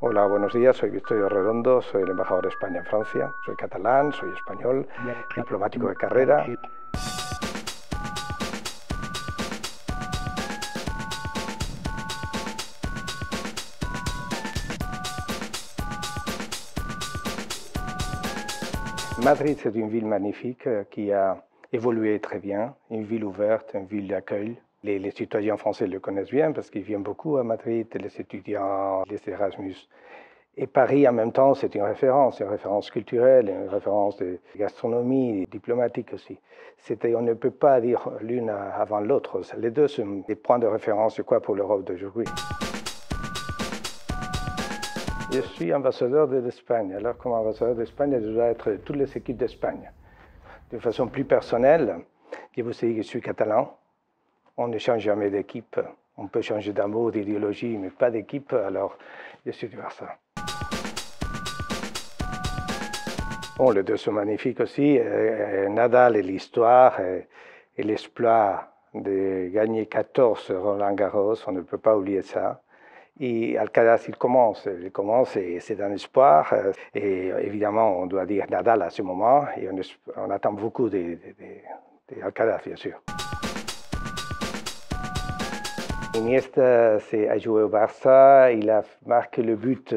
Hola, buenos días, soy Victorio Redondo, soy el embajador de España en Francia, soy catalán, soy español, diplomático de carrera. Madrid, c'est une ville magnifique qui a évolué très bien, une ville ouverte, une ville d'accueil. Les citoyens français le connaissent bien parce qu'ils viennent beaucoup à Madrid, les étudiants, les Erasmus. Et Paris, en même temps, c'est une référence culturelle, une référence de gastronomie, diplomatique aussi. On ne peut pas dire l'une avant l'autre. Les deux sont des points de référence, je crois, pour l'Europe d'aujourd'hui. Je suis ambassadeur d'Espagne. Alors, comme ambassadeur d'Espagne, je dois être toutes les équipes d'Espagne. De façon plus personnelle, je vous dis que je suis catalan. On ne change jamais d'équipe. On peut changer d'amour, d'idéologie, mais pas d'équipe. Alors, je suis du Barça. Bon, les deux sont magnifiques aussi. Nadal et l'histoire et l'exploit de gagner 14 Roland Garros, on ne peut pas oublier ça. Et Alcaraz, il commence et c'est un espoir. Et évidemment, on doit dire Nadal à ce moment, et on attend beaucoup d'Alcaraz, bien sûr. Iniesta a joué au Barça, il a marqué le but,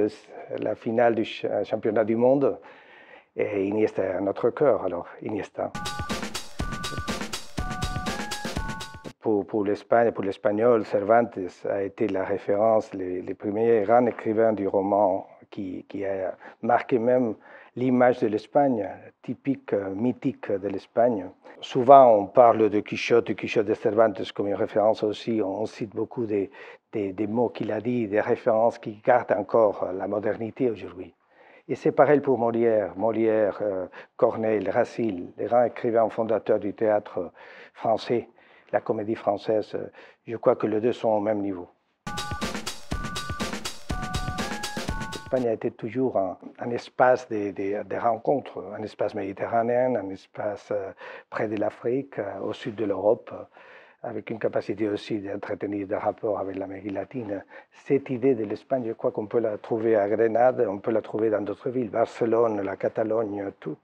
la finale du championnat du monde. Et Iniesta est à notre cœur, alors Iniesta. Pour l'Espagne, pour l'espagnol, Cervantes a été la référence, les premiers grands écrivains du roman qui a marqué même l'image de l'Espagne, typique, mythique de l'Espagne. Souvent, on parle de Quichotte de Cervantes comme une référence aussi. On cite beaucoup des mots qu'il a dit, des références qui gardent encore la modernité aujourd'hui. Et c'est pareil pour Molière, Corneille, Racine, les grands écrivains fondateurs du théâtre français, la comédie française. Je crois que les deux sont au même niveau. L'Espagne a été toujours un espace de rencontres, un espace méditerranéen, un espace près de l'Afrique, au sud de l'Europe, avec une capacité aussi d'entretenir des rapports avec l'Amérique latine. Cette idée de l'Espagne, je crois qu'on peut la trouver à Grenade, on peut la trouver dans d'autres villes, Barcelone, la Catalogne, toute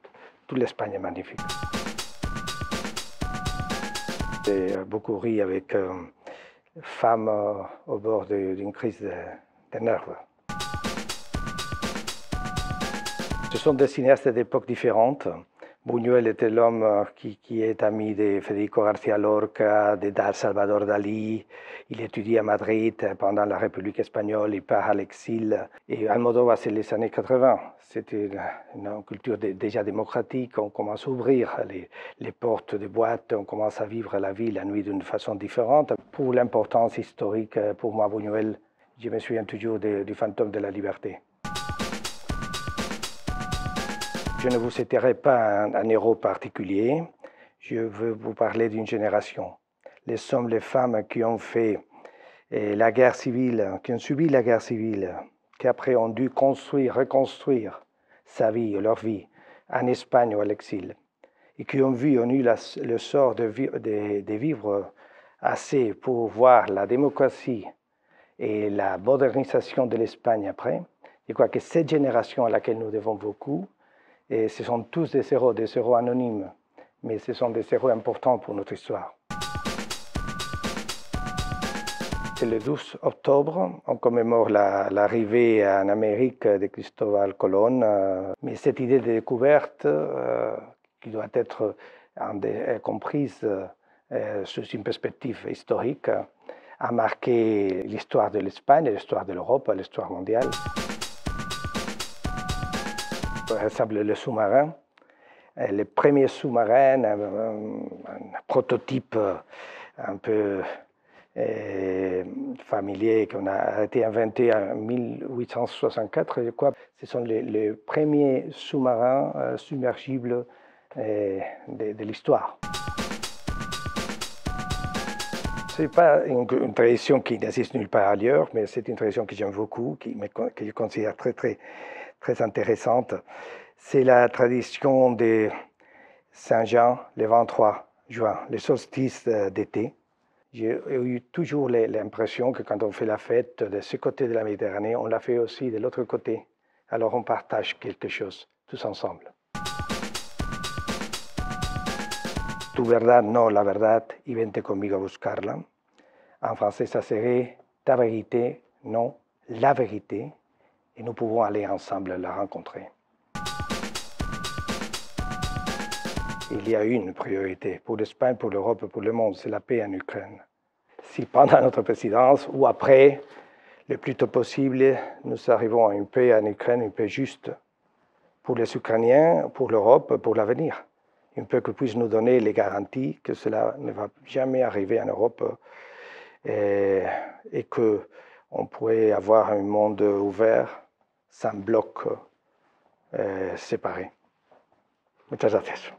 l'Espagne est magnifique. J'ai beaucoup ri avec femmes au bord d'une crise de nerfs. Ce sont des cinéastes d'époques différentes. Buñuel était l'homme qui est ami de Federico García Lorca, de Salvador Dalí. Il étudie à Madrid pendant la République espagnole, il part à l'exil. Et Almodóvar, c'est les années 80. C'était une culture déjà démocratique. On commence à ouvrir les portes des boîtes, on commence à vivre la vie, la nuit d'une façon différente. Pour l'importance historique, pour moi, Buñuel, je me souviens toujours du fantôme de la liberté. Je ne vous citerai pas un héros particulier, je veux vous parler d'une génération. Les hommes, les femmes qui ont fait la guerre civile, qui ont subi la guerre civile, qui après ont dû reconstruire leur vie, en Espagne ou à l'exil, et qui ont eu le sort de vivre assez pour voir la démocratie et la modernisation de l'Espagne après. Je crois que cette génération à laquelle nous devons beaucoup, et ce sont tous des héros anonymes, mais ce sont des héros importants pour notre histoire. C'est le 12 octobre, on commémore l'arrivée en Amérique de Cristóbal Colón, mais cette idée de découverte qui doit être comprise sous une perspective historique a marqué l'histoire de l'Espagne, l'histoire de l'Europe, l'histoire mondiale. Par exemple, le sous-marin, les premiers sous-marins, un prototype un peu familier qu'on a été inventé en 1864, je crois. Ce sont les premiers sous-marins submergibles de l'histoire. Ce n'est pas une tradition qui n'existe nulle part ailleurs, mais c'est une tradition que j'aime beaucoup, que je considère très intéressante. C'est la tradition de Saint-Jean, le 23 juin, le solstice d'été. J'ai eu toujours l'impression que quand on fait la fête de ce côté de la Méditerranée, on la fait aussi de l'autre côté. Alors on partage quelque chose tous ensemble. Tu verdad, no la verdad, y vente conmigo a buscarla. En français, ça serait ta vérité, non la vérité, et nous pouvons aller ensemble la rencontrer. Il y a une priorité pour l'Espagne, pour l'Europe, pour le monde, c'est la paix en Ukraine. Si pendant notre présidence ou après, le plus tôt possible, nous arrivons à une paix en Ukraine, une paix juste pour les Ukrainiens, pour l'Europe, pour l'avenir. Une paix qui puisse nous donner les garanties que cela ne va jamais arriver en Europe et qu'on pourrait avoir un monde ouvert sans blocs séparés. Muchas gracias.